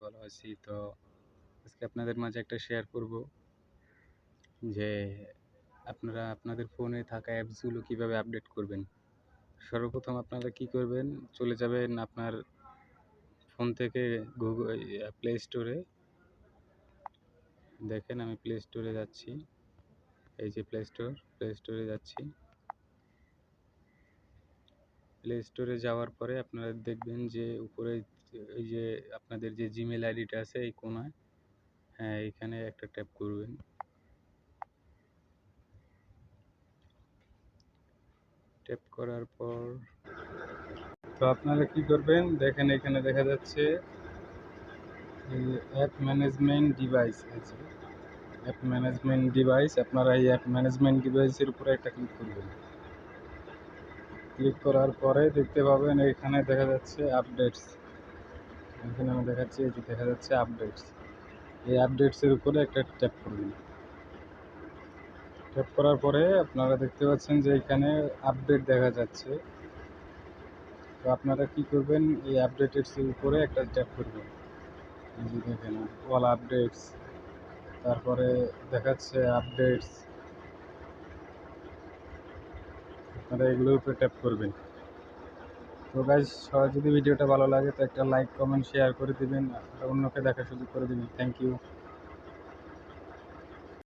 ভালো আছি। তো আজকে আপনাদের মাঝে একটা শেয়ার করব যে আপনারা আপনাদের ফোনে থাকা অ্যাপসগুলো কিভাবে আপডেট করবেন। সর্বপ্রথম আপনারা কি করবেন, চলে যাবেন আপনার ফোন থেকে প্লে স্টোরে। দেখেন আমি প্লে স্টোরে যাচ্ছি। এই যে প্লে স্টোরে যাচ্ছি। প্লে স্টোরে যাওয়ার পরে আপনারা দেখবেন যে উপরে এই যে আপনাদের যে জিমেল আইডিটা আছে এই কোণায়, হ্যাঁ, এইখানে একটা ট্যাপ করবেন। ট্যাপ করার পর তো আপনারা কি করবেন, দেখেন এখানে দেখা যাচ্ছে অ্যাপ ম্যানেজমেন্ট ডিভাইস আছে। অ্যাপ ম্যানেজমেন্ট ডিভাইস, আপনারা এই অ্যাপ ম্যানেজমেন্ট ডিভাইসের উপরে একটা ক্লিক করবেন। ক্লিক করার পরে দেখতে পাবেন এখানে দেখা যাচ্ছে আপডেটস। এখানে আমি দেখাচ্ছি, এই যে দেখা যাচ্ছে আপডেটস। এই আপডেটসের উপরে একটা ট্যাপ করবেন। ট্যাপ করার পরে আপনারা দেখতে পাচ্ছেন যে এখানে আপডেট দেখা যাচ্ছে। তো আপনারা কি করবেন, এই আপডেটের উপরে একটা ট্যাপ করবেন। এই যে দেখেন অল আপডেটস, তারপরে দেখাচ্ছে আপডেটস। আপনারা এগুলোর উপরে ট্যাপ করবেন। তো গাইস, সবার যদি ভিডিওটা ভালো লাগে তো একটা লাইক, কমেন্ট, শেয়ার করে দিবেন, অন্যকে দেখার সুযোগ করে দিবেন। Thank you.